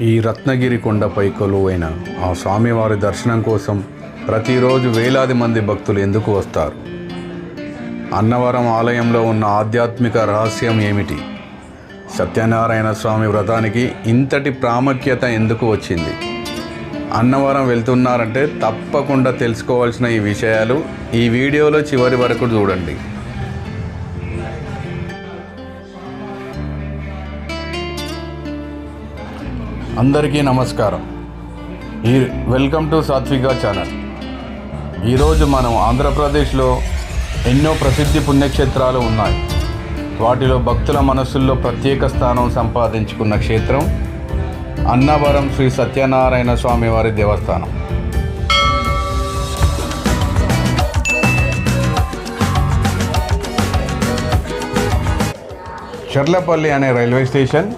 ఈ రత్నగిరి కొండపై కొలువైన ఆ స్వామివారి దర్శనం కోసం ప్రతిరోజు వేలాది మంది భక్తులు ఎందుకు వస్తారు? అన్నవరం ఆలయంలో ఉన్న ఆధ్యాత్మిక రహస్యం ఏమిటి? సత్యనారాయణ స్వామి వ్రతానికి ఇంతటి ప్రాముఖ్యత ఎందుకు వచ్చింది? అన్నవరం వెళ్తున్నారంటే తప్పకుండా తెలుసుకోవాల్సిన ఈ విషయాలు ఈ వీడియోలో చివరి వరకు చూడండి. అందరికీ నమస్కారం. వెల్కమ్ టు సాత్విక ఛానల్. ఈరోజు మనం ఆంధ్రప్రదేశ్లో ఎన్నో ప్రసిద్ధి పుణ్యక్షేత్రాలు ఉన్నాయి. వాటిలో భక్తుల మనస్సుల్లో ప్రత్యేక స్థానం సంపాదించుకున్న క్షేత్రం అన్నవరం శ్రీ సత్యనారాయణ స్వామి వారి దేవస్థానం. చర్లపల్లి అనే రైల్వే స్టేషన్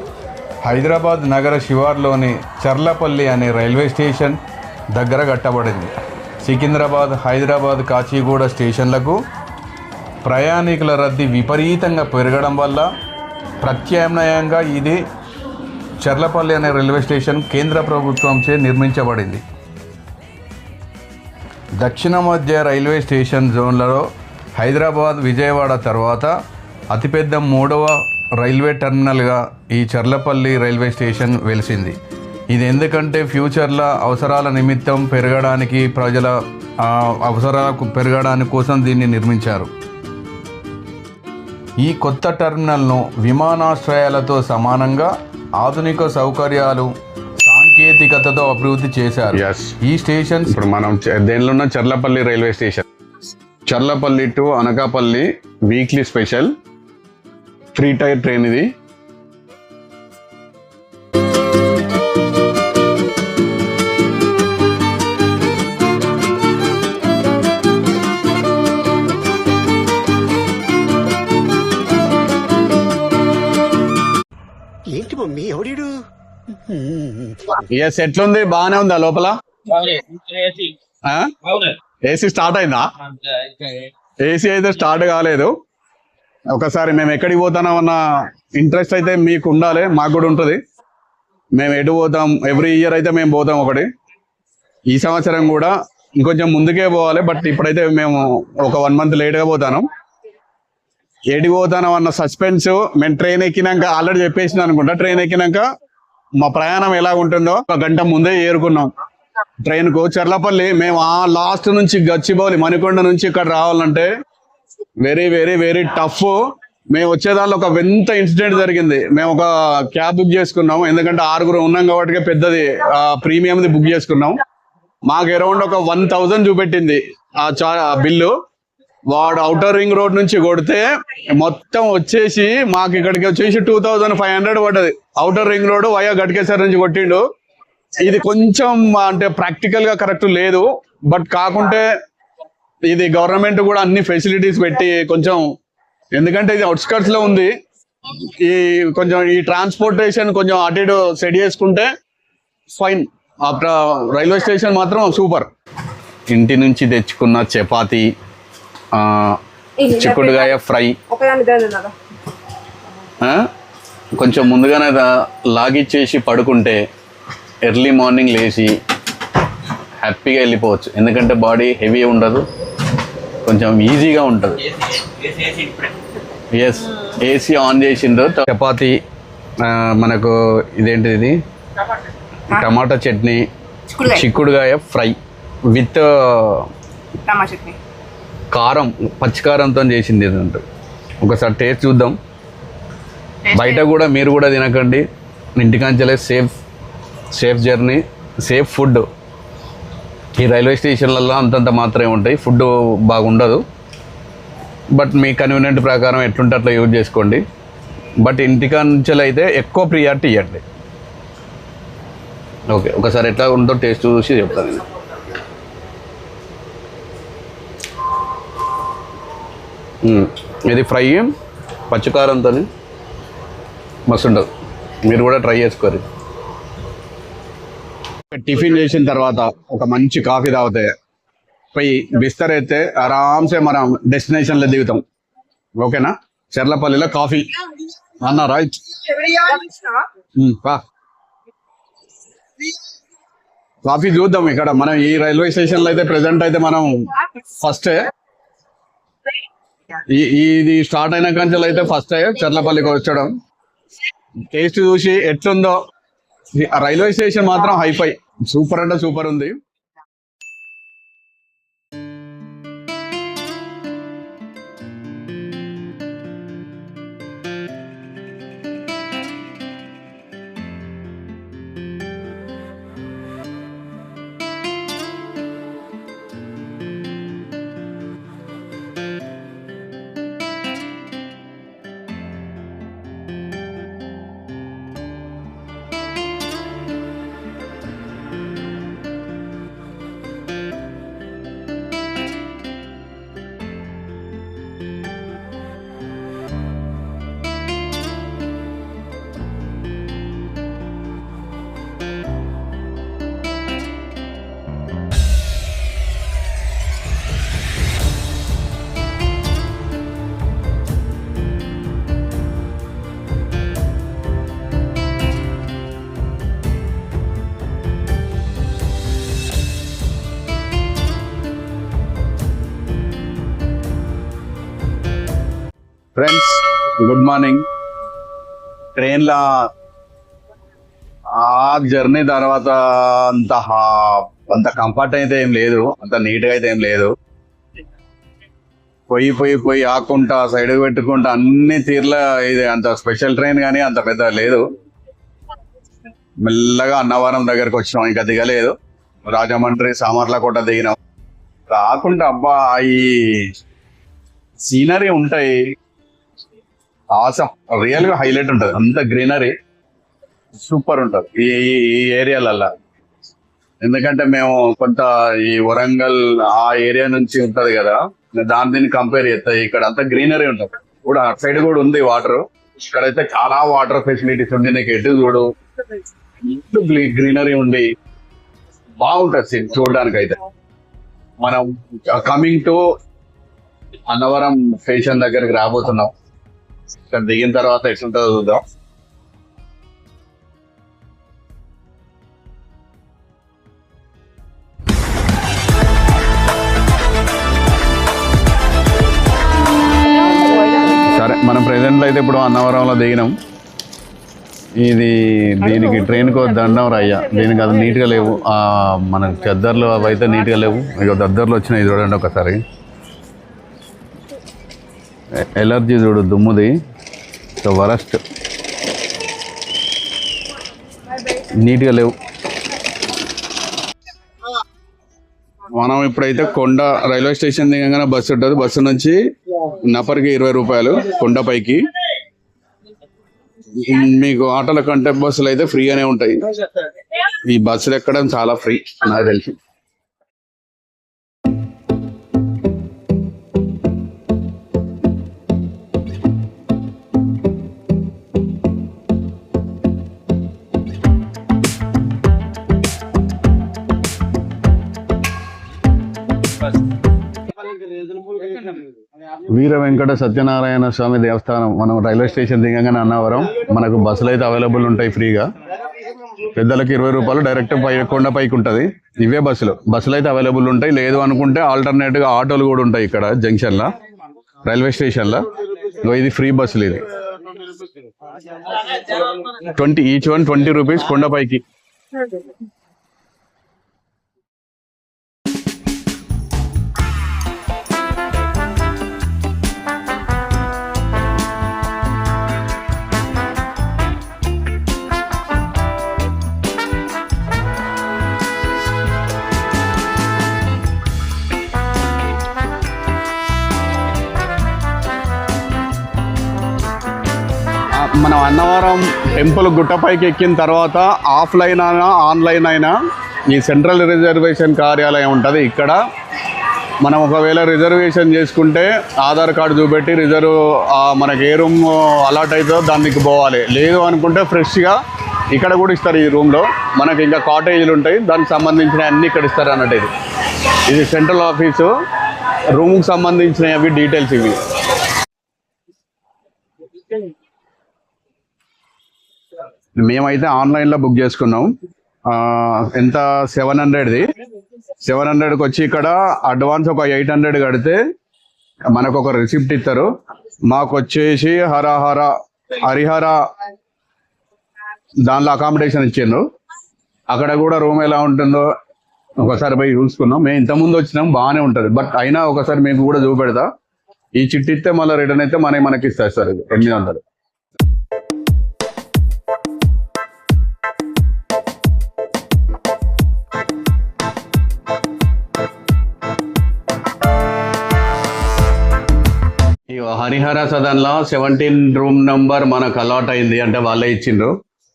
హైదరాబాద్ నగర శివార్లోని చర్లపల్లి అనే రైల్వే స్టేషన్ దగ్గర కట్టబడింది. సికింద్రాబాద్, హైదరాబాద్, కాచిగూడ స్టేషన్లకు ప్రయాణికుల రద్దీ విపరీతంగా పెరగడం వల్ల ప్రత్యామ్నాయంగా ఇది చర్లపల్లి అనే రైల్వే స్టేషన్ కేంద్ర ప్రభుత్వంచే నిర్మించబడింది. దక్షిణ మధ్య రైల్వే స్టేషన్ జోన్లలో హైదరాబాద్, విజయవాడ తర్వాత అతిపెద్ద మూడవ రైల్వే టెర్మినల్గా ఈ చర్లపల్లి రైల్వే స్టేషన్ వెలిసింది. ఇది ఎందుకంటే ఫ్యూచర్లో అవసరాల నిమిత్తం పెరగడానికి, ప్రజల అవసరాలకు పెరగడానికి కోసం దీన్ని నిర్మించారు. ఈ కొత్త టెర్మినల్ను విమానాశ్రయాలతో సమానంగా ఆధునిక సౌకర్యాలు, సాంకేతికతతో అభివృద్ధి చేశారు. ఈ స్టేషన్ ఇప్పుడు మనం దేనిలో ఉన్న Charlapalli railway station. Charlapalli to Anakapalli weekly special free tier train ఇది. ఏంటి మమ్మీ ఎవడీడు? ఎస్, ఎట్లుంది? బాగానే ఉందా లోపల? ఏసీ స్టార్ట్ అయిందా? ఏసీ అయితే స్టార్ట్ కాలేదు. ఒకసారి మేము ఎక్కడికి పోతామన్న ఇంట్రెస్ట్ అయితే మీకు ఉండాలి, మాకు కూడా ఉంటుంది. మేము ఎటు పోతాం, ఎవ్రీ ఇయర్ అయితే మేము పోతాం ఒకటి. ఈ సంవత్సరం కూడా ఇంకొంచెం ముందుకే పోవాలి, బట్ ఇప్పుడైతే మేము ఒక 1 month లేట్గా పోతాను. ఎటు పోతాను అన్న సస్పెన్స్ మేము ట్రైన్ ఎక్కినాక ఆల్రెడీ చెప్పేసిన అనుకుంటా. ట్రైన్ ఎక్కినాక మా ప్రయాణం ఎలా ఉంటుందో 1 గంట ముందే ఏరుకున్నాం ట్రైన్కు. చర్లపల్లి మేము ఆ లాస్ట్ నుంచి గచ్చిబౌలి, మణికొండ నుంచి ఇక్కడ రావాలంటే వెరీ వెరీ వెరీ టఫ్. మేము వచ్చేదానిలో ఒక వింత ఇన్సిడెంట్ జరిగింది. మేము ఒక క్యాబ్ బుక్ చేసుకున్నాం, ఎందుకంటే 6 ఉన్నాం కాబట్టి పెద్దది ప్రీమియంది బుక్ చేసుకున్నాం. మాకు అరౌండ్ ఒక 1000 చూపెట్టింది ఆ బిల్లు. వాడు ఔటర్ రింగ్ రోడ్ నుంచి కొడితే మొత్తం వచ్చేసి మాకు ఇక్కడికి వచ్చేసి 2500 పడ్డది. Outer ring road via Ghatkesar నుంచి కొట్టిండు. ఇది కొంచెం అంటే ప్రాక్టికల్ గా కరెక్ట్ లేదు, బట్ కాకుంటే ఇది గవర్నమెంట్ కూడా అన్ని ఫెసిలిటీస్ పెట్టి కొంచెం, ఎందుకంటే ఇది అవుట్స్కర్ట్స్ లో ఉంది, ఈ కొంచెం ఈ ట్రాన్స్పోర్టేషన్ కొంచెం అటు ఇటు సెట్ చేసుకుంటే ఫైన్. రైల్వే స్టేషన్ మాత్రం సూపర్. ఇంటి నుంచి తెచ్చుకున్న చపాతి, చిక్కుడుగాయ ఫ్రై కొంచెం ముందుగానే లాగిచ్చేసి పడుకుంటే ఎర్లీ మార్నింగ్ లేచి హ్యాపీగా వెళ్ళిపోవచ్చు. ఎందుకంటే బాడీ హెవీ ఉండదు, కొంచెం ఈజీగా ఉంటుంది. ఎస్, ఏసీ ఆన్ చేసిండ్రు. చపాతి, మనకు ఇదేంటి ఇది టమాటా చట్నీ, చిక్కుడుగాయ ఫ్రై విత్ కారం, పచ్చికారంతో చేసింది ఇది. ఒకసారి టేస్ట్ చూద్దాం. బయట కూడా మీరు కూడా తినకండి, ఇంటికాంచలే సేఫ్ జర్నీ, సేఫ్ ఫుడ్. ఈ రైల్వే స్టేషన్లలో అంతంత మాత్రమే ఉంటాయి, ఫుడ్ బాగుండదు. బట్ మీ కన్వీనియంట్ ప్రకారం ఎట్లుంటే అట్లా యూజ్ చేసుకోండి. బట్ ఇంటికాంచెలు అయితే ఎక్కువ ప్రియారిటీ ఇవ్వండి. ఓకే, ఒకసారి ఎట్లా ఉందో టేస్ట్ చూసి చెప్తాను నేను. ఇది ఫ్రై పచ్చికారంతో మస్తు ఉంటుంది, మీరు కూడా ట్రై చేసుకోరు. టిఫిన్ చేసిన తర్వాత ఒక మంచి కాఫీ తాగితే పోయి బిస్తర్ అయితే ఆరామ్సే మనం డెస్టినేషన్లో దిగుతాం. ఓకేనా? చర్లపల్లిలో కాఫీ అన్న రైట్. కాఫీ చూద్దాం ఇక్కడ మనం ఈ రైల్వే స్టేషన్ లో అయితే ప్రెసెంట్ అయితే మనం ఫస్ట్ ఇది స్టార్ట్ అయిన కంచెలు అయితే ఫస్ట్ చర్లపల్లికి వచ్చడం టేస్ట్ చూసి ఎట్లుందో. రైల్వే స్టేషన్ మాత్రం హైఫై, సూపర్ అంటే సూపర్ ఉంది. Friends good morning. ట్రైన్లో ఆ జర్నీ తర్వాత అంత కంఫర్ట్ అయితే ఏం లేదు, అంత నీట్గా అయితే ఏం లేదు. పోయి ఆకుంటా సైడ్ పెట్టుకుంటా అన్ని తీర్ల ఇది అంత స్పెషల్ ట్రైన్ కానీ అంత పెద్ద లేదు. మెల్లగా అన్నవరం దగ్గరకు వచ్చినాం, ఇంకా దిగలేదు. రాజమండ్రి సామర్లకోట దిగినాం. రాకుంటా అబ్బా ఈ సీనరీ ఉంటాయి, ఆసమ్ రియల్ గా హైలైట్ ఉంటది. అంత గ్రీనరీ సూపర్ ఉంటది ఈ ఏరియాలల్లా. ఎందుకంటే మేము కొంత ఈ వరంగల్ ఆ ఏరియా నుంచి ఉంటది కదా, దీన్ని కంపేర్ చేస్తాయి. ఇక్కడ అంతా గ్రీనరీ ఉంటది. కూడా అటు సైడ్ కూడా ఉంది వాటర్. ఇక్కడైతే చాలా వాటర్ ఫెసిలిటీస్ ఉంది. నీకు ఎటు చూడు గ్రీనరీ ఉండి బాగుంటది చూడడానికి. అయితే మనం కమింగ్ టు అన్నవరం స్టేషన్ దగ్గరికి రాబోతున్నాం. ఇక్కడ దిగిన తర్వాత ఎట్లుంటుందో చూద్దాం. సరే, మనం ప్రెసెంట్లో అయితే ఇప్పుడు అన్నవరంలో దిగినాం. దీనికి ట్రైన్కి దండం రయ్యా, దీనికి అది నీట్గా లేవు. మన చెద్దర్లు అవి అయితే నీట్గా లేవు. ఇక దద్దర్లు వచ్చినాయి చూడండి ఒకసారి. ఎలర్జీ చూడు దుమ్ముది, సో వరస్ట్, నీట్గా లేవు. మనం ఇప్పుడైతే కొండ రైల్వే స్టేషన్ దిగంగానే బస్సు ఉంటుంది. బస్సు నుంచి నఫర్కి 20 రూపాయలు కొండపైకి. మీకు ఆటోల కంటే బస్సులు అయితే ఫ్రీగానే ఉంటాయి. ఈ బస్సులు ఎక్కడం చాలా ఫ్రీ నాకు తెలిసి. వీర వెంకట సత్యనారాయణ స్వామి దేవస్థానం. మనం రైల్వే స్టేషన్ దిగంగానే అన్నవరం. మనకు బస్సులు అయితే అవైలబుల్ ఉంటాయి ఫ్రీగా. పెద్దలకి 20 రూపాయలు, డైరెక్ట్ కొండపైకి ఉంటుంది. ఇవే బస్సులు అయితే అవైలబుల్ ఉంటాయి. లేదు అనుకుంటే ఆల్టర్నేట్గా ఆటోలు కూడా ఉంటాయి ఇక్కడ జంక్షన్లో, రైల్వే స్టేషన్లో. ఇది ఫ్రీ బస్సులు. ఇది 20 రూపీస్ కొండపైకి. మనం అన్నవరం టెంపుల్ గుట్టపైకి ఎక్కిన తర్వాత ఆఫ్లైన్ అయినా ఆన్లైన్ అయినా ఈ సెంట్రల్ రిజర్వేషన్ కార్యాలయం ఉంటుంది. ఇక్కడ మనం ఒకవేళ రిజర్వేషన్ చేసుకుంటే ఆధార్ కార్డు చూపెట్టి మనకి ఏ రూమ్ అలాట్ అవుతుందో దానికి పోవాలి. లేదు అనుకుంటే ఫ్రెష్గా ఇక్కడ కూడా ఇస్తారు. ఈ రూమ్లో మనకి ఇంకా కాటేజీలు ఉంటాయి, దానికి సంబంధించిన అన్నీ ఇక్కడ ఇస్తారు అన్నట్టు. ఇది సెంట్రల్ ఆఫీసు, రూమ్కి సంబంధించినవి డీటెయిల్స్ ఇవి. మేమైతే ఆన్లైన్లో బుక్ చేసుకున్నాం. ఎంత 700ది 700కి వచ్చి ఇక్కడ అడ్వాన్స్ ఒక 800 కడితే మనకు ఒక రిసిప్ట్ ఇస్తారు. మాకు వచ్చేసి హరిహర దానిలో అకామిడేషన్ ఇచ్చిండ్రు. అక్కడ కూడా రూమ్ ఎలా ఉంటుందో ఒకసారి పోయి చూసుకున్నాం. మేము ఇంతకుముందు వచ్చినాం, బాగానే ఉంటుంది. బట్ అయినా ఒకసారి మీకు కూడా చూపెడతా. ఈ చిట్టి ఇస్తే మళ్ళీ రిటర్న్ అయితే మనకి ఇస్తారు సార్. ఇది 800. హరిహర సదన్లో 17 రూమ్ నెంబర్ మనకు అలాట్ అయింది, అంటే వాళ్ళే ఇచ్చిండ్రు.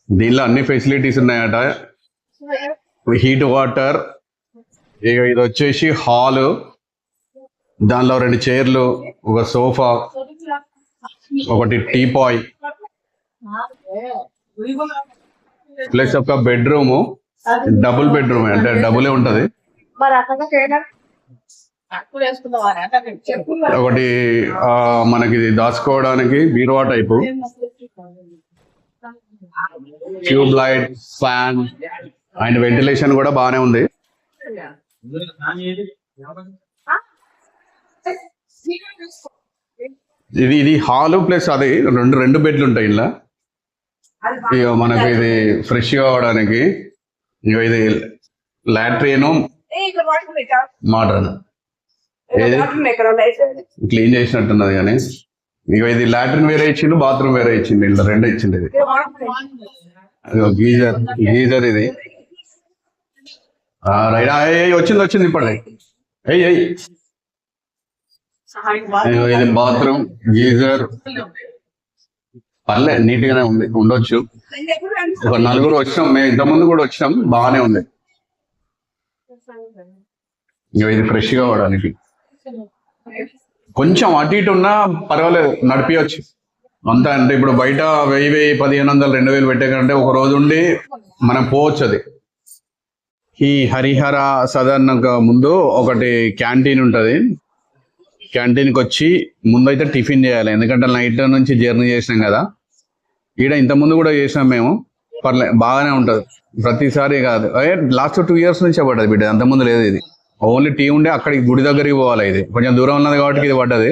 దీనిలో అన్ని ఫెసిలిటీస్ ఉన్నాయట. హీట్ వాటర్, ఇది వచ్చేసి హాలు, దానిలో 2 చైర్లు, ఒక సోఫా, ఒకటి టీపాయ్, ప్లస్ ఒక బెడ్రూము. డబుల్ బెడ్రూమ్, అంటే డబులే ఉంటది. ఒకటి మనకి దాచుకోవడానికి బీరువా type, tube light, fan and ventilation కూడా బాగానే ఉంది. ఇది హాలు ప్లస్ అది రెండు బెడ్లు ఉంటాయి ఇలా. ఇక మనకి ఇది ఫ్రెష్ కావడానికి ఇది లాట్రిన్, మోడర్న్ క్లీన్ చేసినట్టున్నది. కానీ ఇక ఇది లాట్రిన్ వేరే ఇచ్చిండు, బాత్రూమ్ వేరే ఇచ్చిండు. ఇలా 2 ఇచ్చిండు. ఇది గీజర్ ఇది వచ్చింది ఇప్పటి. ఇది బాత్రూమ్, గీజర్ పర్లే, నీట్ గానే ఉంది, ఉండొచ్చు. ఒక 4 వచ్చినాం మేము, ఇంతకుముందు కూడా వచ్చినాం, బాగానే ఉంది. ఇది ఫ్రెష్ గా అవడానికి కొంచెం అటు ఇటు ఉన్నా పర్వాలేదు, నడిపించచ్చు అంతా. అంటే ఇప్పుడు బయట 1000, 1500, 2000 పెట్టే కంటే ఒక రోజు ఉండి మనం పోవచ్చు. అది ఈ హరిహర సదన్ ముందు ఒకటి క్యాంటీన్ ఉంటుంది. క్యాంటీన్కి వచ్చి ముందైతే టిఫిన్ చేయాలి, ఎందుకంటే నైట్ నుంచి జర్నీ చేసినాం కదా. ఈడ ఇంతకుముందు కూడా చేసినాం మేము, పర్లే బాగానే ఉంటుంది. ప్రతిసారి కాదు, లాస్ట్ 2 years నుంచే పడ్డది బిడ్డ, అంతకుముందు లేదు. ఇది ఓన్లీ టీ ఉండే అక్కడికి గుడి దగ్గరికి పోవాలి. ఇది కొంచెం దూరం ఉన్నది కాబట్టి ఇది పడ్డది.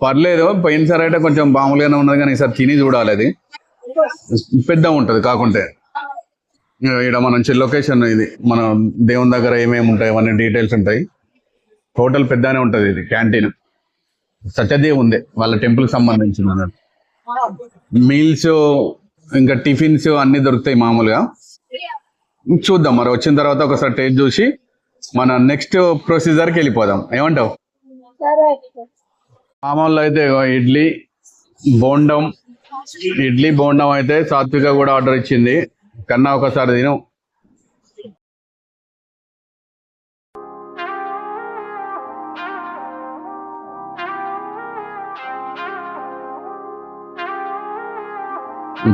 పర్లేదు, పోయినసారి అయితే కొంచెం మామూలుగానే ఉన్నది, కానీ ఈసారి తిని చూడాలి. అది పెద్దగా ఉంటుంది కాకుంటే. ఇక్కడ మనం లొకేషన్ ఇది మన దేవుని దగ్గర ఏమేమి ఉంటాయి అవన్నీ డీటెయిల్స్ ఉంటాయి. హోటల్ పెద్దనే ఉంటుంది. ఇది క్యాంటీన్ సత్యదేవ్ ఉంది, వాళ్ళ టెంపుల్ సంబంధించింది అన్నట్టు. మీల్స్ ఇంకా టిఫిన్స్ అన్ని దొరుకుతాయి మామూలుగా. చూద్దాం మరి వచ్చిన తర్వాత ఒకసారి టేస్ట్ చూసి మన నెక్స్ట్ ప్రొసీజర్కి వెళ్ళిపోదాం. ఏమంటావు? మామూలు అయితే ఇడ్లీ బోండం అయితే సాత్విక కూడా ఆర్డర్ ఇచ్చింది. కన్నా ఒకసారి తిను.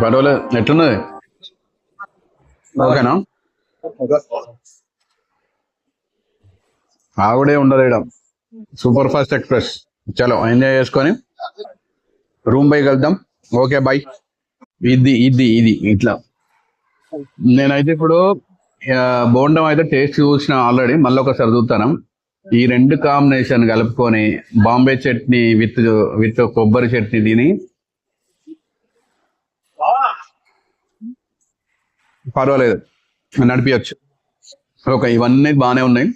పర్వాలేదు, ఎట్లున్నది? ఓకేనా? ఆవిడే ఉండదు ఇక్కడ, సూపర్ ఫాస్ట్ ఎక్స్ప్రెస్. చలో ఎంజాయ్ చేసుకొని రూమ్ పైకి వెళ్దాం. Okay bye. ఇది ఇట్లా నేనైతే ఇప్పుడు బోండం అయితే టేస్ట్ చూసిన ఆల్రెడీ, మళ్ళీ ఒకసారి చూస్తాను. ఈ 2 కాంబినేషన్ కలుపుకొని బాంబే చట్నీ విత్ కొబ్బరి చట్నీ తిని పర్వాలేదు, నడిపించచ్చు. ఓకే, ఇవన్నీ బాగానే ఉన్నాయి.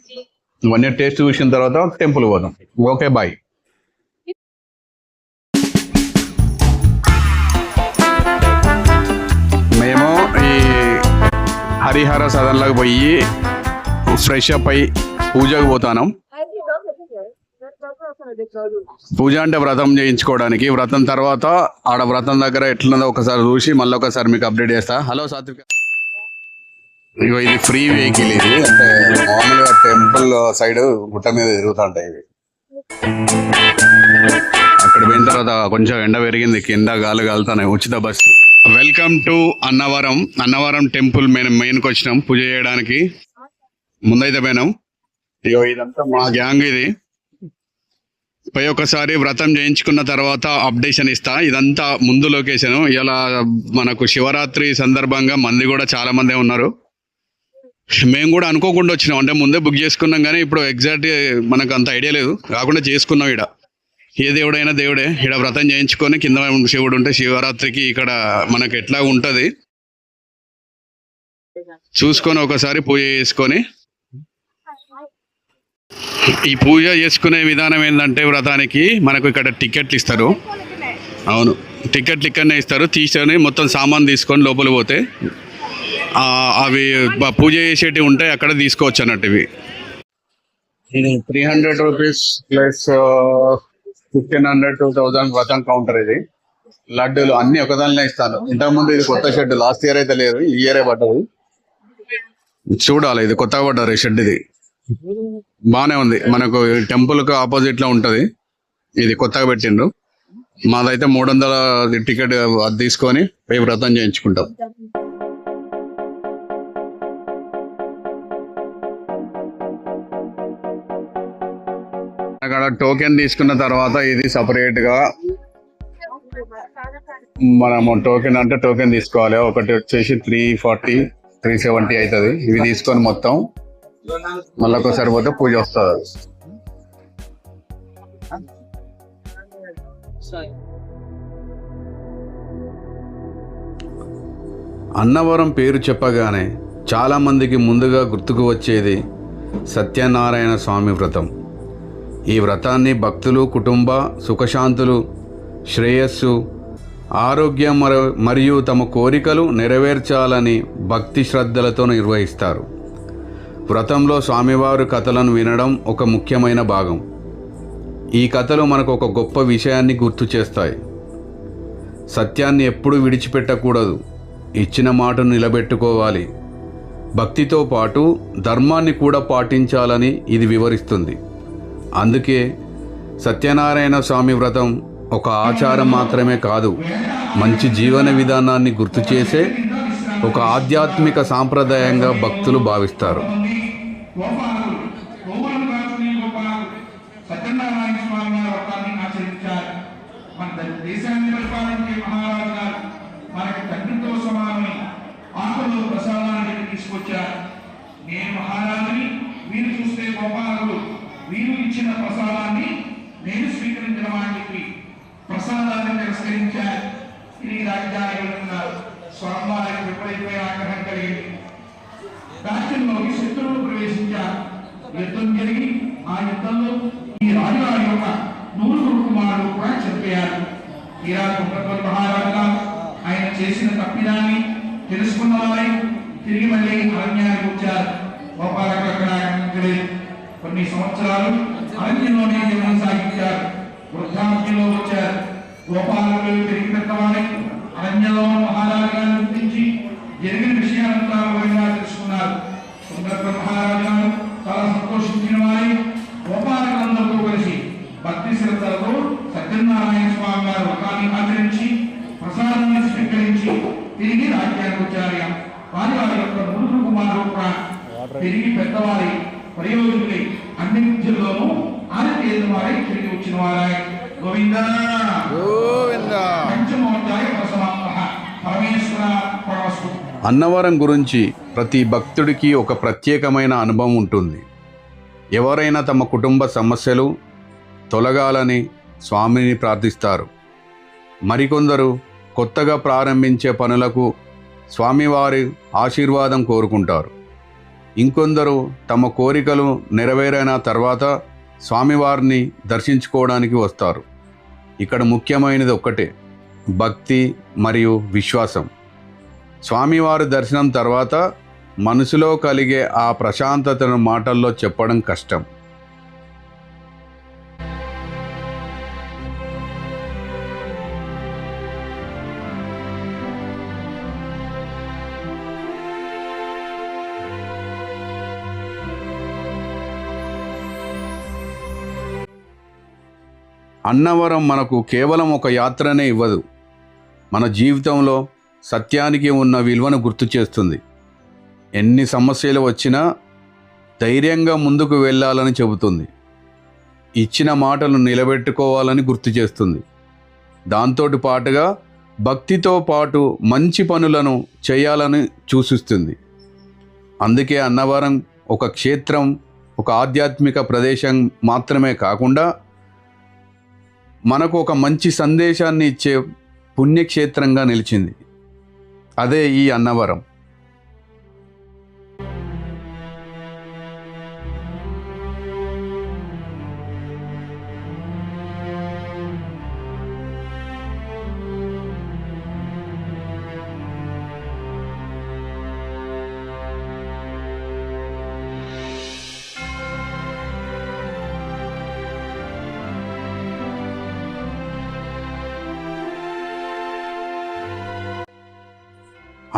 ఇవన్నీ టేస్ట్ చూసిన తర్వాత టెంపుల్ పోదాం. Okay bye. మేము ఈ హరిహర సదన్లోకి పోయి ఫ్రెష్ అప్ అయి పూజకు పోతాను. పూజ అంటే వ్రతం చేయించుకోవడానికి. వ్రతం తర్వాత ఆడ వ్రతం దగ్గర ఎట్లున్నదో ఒకసారి చూసి మళ్ళీ ఒకసారి మీకు అప్డేట్ చేస్తా. హలో సాత్విక. ఇగో ఇది ఫ్రీ వెహికల్. ఇది అంటే మామూలుగా టెంపుల్ సైడ్ గుట్ట మీద తిరుగుతుంటాయి ఇవి. అక్కడ పోయిన తర్వాత కొంచెం ఎండ పెరిగింది, కింద గాలి కాలుతున్నాయి. ఉచిత bus. Welcome to Annavaram temple. మెయిన్కి వచ్చినాం పూజ చేయడానికి. ముందైతే పోయినాం. ఇగో ఇదంతా మా గ్యాంగ్. ఇది పోయి ఒకసారి వ్రతం చేయించుకున్న తర్వాత అప్డేషన్ ఇస్తా. ఇదంతా ముందు లొకేషన్. ఇలా మనకు శివరాత్రి సందర్భంగా మంది కూడా చాలా మందే ఉన్నారు. మేము కూడా అనుకోకుండా వచ్చినాం, అంటే ముందే బుక్ చేసుకున్నాం, కానీ ఇప్పుడు ఎగ్జాక్ట్ మనకు అంత ఐడియా లేదు, కాకుండా చేసుకున్నాం. ఇక్కడ ఏ దేవుడైనా దేవుడే. ఇక్కడ వ్రతం చేయించుకొని కింద శివుడు ఉంటే శివరాత్రికి ఇక్కడ మనకు ఎట్లా ఉంటుంది చూసుకొని ఒకసారి పూజ చేసుకొని, ఈ పూజ చేసుకునే విధానం ఏంటంటే వ్రతానికి మనకు ఇక్కడ టికెట్లు ఇస్తారు. అవును, టికెట్లు ఇక్కడనే ఇస్తారు. తీసుకొని మొత్తం సామాన్ తీసుకొని లోపల పోతే అవి పూజ చేసేటివి ఉంటాయి, అక్కడ తీసుకోవచ్చు అన్నట్టు. ఇవి 300 రూపీస్ ప్లస్ 1500 to 1000 వ్రతం కౌంటర్. ఇది లడ్డూలు అన్ని ఒకదానిలో ఇస్తాను. ఇంతకుముందు ఇది కొత్త షెడ్, లాస్ట్ ఇయర్ అయితే లేదు, ఈ ఇయరే పడ్డది. చూడాలి, ఇది కొత్తగా పడ్డారు ఈ షెడ్. ఇది బాగానే ఉంది, మనకు టెంపుల్ కు ఆపోజిట్ లో ఉంటది. ఇది కొత్తగా పెట్టిండ్రు. మాదైతే 300 టికెట్ అది తీసుకొని పోయి వ్రతం చేయించుకుంటాం. అక్కడ టోకెన్ తీసుకున్న తర్వాత ఇది సపరేట్ గా మనము టోకెన్ అంటే టోకెన్ తీసుకోవాలి. ఒకటి వచ్చేసి 340, 370 అవుతుంది. ఇవి తీసుకొని మొత్తం మళ్ళీ ఒకసారి పోతే పూజ వస్తుంది. అన్నవరం పేరు చెప్పగానే చాలా మందికి ముందుగా గుర్తుకు వచ్చేది సత్యనారాయణ స్వామి వ్రతం. ఈ వ్రతాన్ని భక్తులు కుటుంబ సుఖశాంతులు, శ్రేయస్సు, ఆరోగ్యం మరియు తమ కోరికలు నెరవేర్చాలని భక్తి శ్రద్ధలతో నిర్వహిస్తారు. వ్రతంలో స్వామివారి కథలను వినడం ఒక ముఖ్యమైన భాగం. ఈ కథలు మనకు ఒక గొప్ప విషయాన్ని గుర్తు చేస్తాయి. సత్యాన్ని ఎప్పుడూ విడిచిపెట్టకూడదు, ఇచ్చిన మాటను నిలబెట్టుకోవాలి. భక్తితో పాటు ధర్మాన్ని కూడా పాటించాలని ఇది వివరిస్తుంది. అందుకే సత్యనారాయణ స్వామి వ్రతం ఒక ఆచారం మాత్రమే కాదు, మంచి జీవన విధానాన్ని గుర్తు చేసే ఒక ఆధ్యాత్మిక సాంప్రదాయంగా భక్తులు భావిస్తారు. సత్యనారాయణ స్వామి వ్రతాన్ని ఆచరించారు. మన దేశాన్ని పరిపాలించే మహారాజు గారు మనకి తండ్రితో సమానమై ఆకులో ప్రసాదాన్ని తీసుకొచ్చారు. నేను మహారాజుని, మీరు చూస్తే గోపాలుడు, వీరు ఇచ్చిన ప్రసాదాన్ని నేను స్వీకరించడం చెప్పి ప్రసాదాన్ని తిరస్కరించారు. ఇది రాజ్యాన్ని వెళ్తున్నారు. స్వామివారికి విపరీతమైన ఆగ్రహం కలిగింది. రాజ్యంలోకి శత్రువులు ప్రవేశించారు. యుద్ధం జరిగి ఆ యుద్ధంలో ఈ రాజుగారి యొక్క 100 కుమారులు కూడా చనిపోయారు. మహారాజు గారు ఆయన చేసిన తప్పిదాన్ని తెలుసుకున్న వారై తిరిగి మళ్ళీ అరణ్యానికి వచ్చారు. గోపాలకు అక్కడ కొన్ని సంవత్సరాలు అరణ్యంలోనే జీవనం సాగించారు. వృద్ధాప్యంలో వచ్చారు. గోపాలకు తిరిగి పెద్దవారై అరణ్యంలో మహారాజు గారిని గుర్తించి జరిగిన విషయాలంతా వివరంగా తెలుసుకున్నారు. మహారాజు గారు చాలా సంతోషించిన వారి గోపాలకులందరితో కలిసి భక్తి శ్రద్ధలతో సత్యనారాయణ స్వామి వారి వ్రతాన్ని ఆచరించి ప్రసాదాన్ని స్వీకరించి తిరిగి రాజ్యానికి వచ్చారు. వారి యొక్క 3 కుమారులు కూడా తిరిగి పెద్దవారి ప్రయోజకులై అన్ని విద్యల్లోనూ ఆదిత్య వారై తిరిగి వచ్చిన వారై. గోవింద గోవింద. పంచమోధ్యాయ ప్రసమాప్తః. పరమేశ్వర పరమస్తు. అన్నవరం గురించి ప్రతి భక్తుడికి ఒక ప్రత్యేకమైన అనుభవం ఉంటుంది. ఎవరైనా తమ కుటుంబ సమస్యలు తొలగాలని స్వామిని ప్రార్థిస్తారు. మరికొందరు కొత్తగా ప్రారంభించే పనులకు స్వామివారి ఆశీర్వాదం కోరుకుంటారు. ఇంకొందరు తమ కోరికలు నెరవేరిన తర్వాత స్వామివారిని దర్శించుకోవడానికి వస్తారు. ఇక్కడ ముఖ్యమైనది ఒక్కటే, భక్తి మరియు విశ్వాసం. స్వామివారి దర్శనం తర్వాత మనసులో కలిగే ఆ ప్రశాంతతను మాటల్లో చెప్పడం కష్టం. అన్నవరం మనకు కేవలం ఒక యాత్రనే ఇవ్వదు, మన జీవితంలో సత్యానికి ఉన్న విలువను గుర్తు చేస్తుంది. ఎన్ని సమస్యలు వచ్చినా ధైర్యంగా ముందుకు వెళ్ళాలని చెబుతుంది. ఇచ్చిన మాటలు నిలబెట్టుకోవాలని గుర్తు చేస్తుంది. దాంతోటి పాటుగా భక్తితో పాటు మంచి పనులను చేయాలని సూచిస్తుంది. అందుకే అన్నవరం ఒక క్షేత్రం, ఒక ఆధ్యాత్మిక ప్రదేశం మాత్రమే కాకుండా మనకు ఒక మంచి సందేశాన్ని ఇచ్చే పుణ్యక్షేత్రంగా నిలిచింది. అదే ఈ అన్నవరం.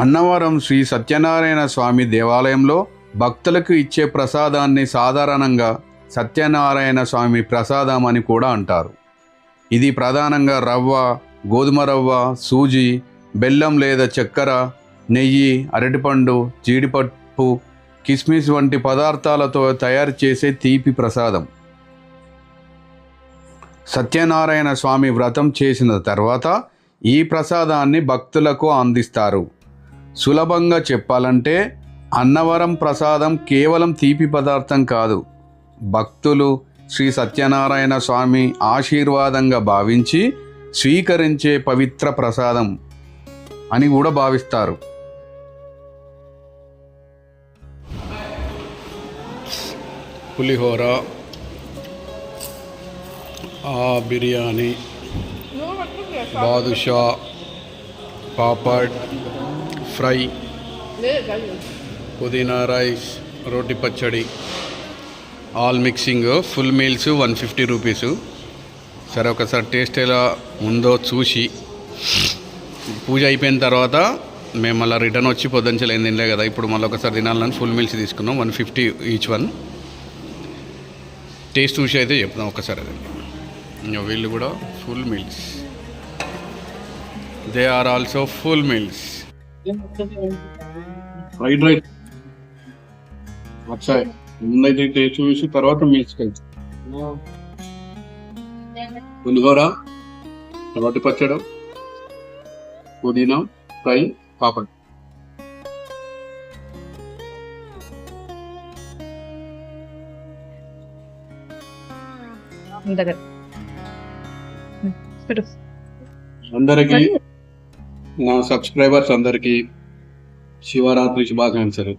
అన్నవరం శ్రీ సత్యనారాయణ స్వామి దేవాలయంలో భక్తులకు ఇచ్చే ప్రసాదాన్ని సాధారణంగా సత్యనారాయణ స్వామి ప్రసాదం అని కూడా అంటారు. ఇది ప్రధానంగా రవ్వ, గోధుమ రవ్వ, సూజీ, బెల్లం లేదా చక్కెర, నెయ్యి, అరటిపండు, జీడిపప్పు, కిస్మిస్ వంటి పదార్థాలతో తయారు చేసే తీపి ప్రసాదం. సత్యనారాయణ స్వామి వ్రతం చేసిన తర్వాత ఈ ప్రసాదాన్ని భక్తులకు అందిస్తారు. సులభంగా చెప్పాలంటే అన్నవరం ప్రసాదం కేవలం తీపి పదార్థం కాదు, భక్తులు శ్రీ సత్యనారాయణ స్వామి ఆశీర్వాదంగా భావించి స్వీకరించే పవిత్ర ప్రసాదం అని కూడా భావిస్తారు. పులిహోర, బిర్యానీ, బాదుషా, పాపడ్, ఫ్రై, పుదీనా రైస్, రోటి పచ్చడి, all mixing full meals 150 rupees. సరే, ఒకసారి టేస్ట్ ఎలా ఉందో చూసి పూజ అయిపోయిన తర్వాత మేము మళ్ళీ రిటర్న్ వచ్చి పొద్దుంచలేం తినలే కదా, ఇప్పుడు మళ్ళీ ఒకసారి తినాలని ఫుల్ మీల్స్ తీసుకున్నాం. 150 ఈచ్ వన్. టేస్ట్ చూసి అయితే చెప్తాం ఒకసారి. అదే వీళ్ళు కూడా full meals, they are also full meals. Fried rice వచ్చాయి ముందైతే టేస్ట్ చూసి తర్వాత మీల్స్ కలిసి పులిహోర, రోటి పచ్చడి, పుదీనా, ఫ్రై, పాపడ్. అందరికీ, నా సబ్స్క్రైబర్స్ అందరికీ శివరాత్రి శుభాకాంక్షలు.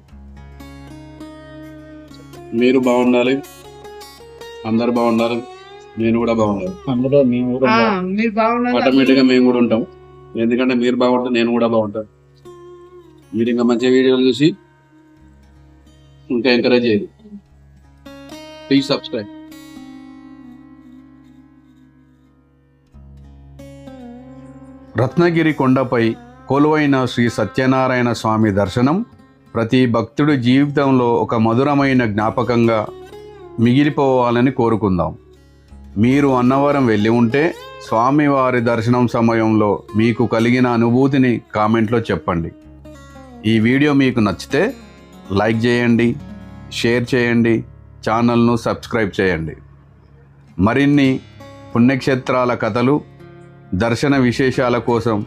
మీరు బాగుండాలి, అందరు బాగుండాలి, నేను కూడా బాగుండాలి. ఆటోమేటిక్గా మేము కూడా ఉంటాం. ఎందుకంటే మీరు బాగుంటే నేను కూడా బాగుంటాను. మీరు ఇంకా మంచి వీడియోలు చూసి ఇంకా ఎంకరేజ్ చేయండి. Please subscribe. రత్నగిరి కొండపై కొలువైన శ్రీ సత్యనారాయణ స్వామి దర్శనం ప్రతి భక్తుడి జీవితంలో ఒక మధురమైన జ్ఞాపకంగా మిగిలిపోవాలని కోరుకుందాం. మీరు అన్నవరం వెళ్ళి ఉంటే స్వామివారి దర్శనం సమయంలో మీకు కలిగిన అనుభూతిని కామెంట్లో చెప్పండి. ఈ వీడియో మీకు నచ్చితే లైక్ చేయండి, షేర్ చేయండి, ఛానల్ను సబ్స్క్రైబ్ చేయండి. మరిన్ని పుణ్యక్షేత్రాల కథలు, దర్శన విశేషాల కోసం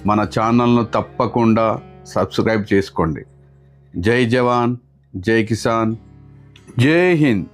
మన ఛానల్ను తప్పకుండా సబ్స్క్రైబ్ చేసుకోండి. జై జవాన్, జై కిసాన్, జై హింద్.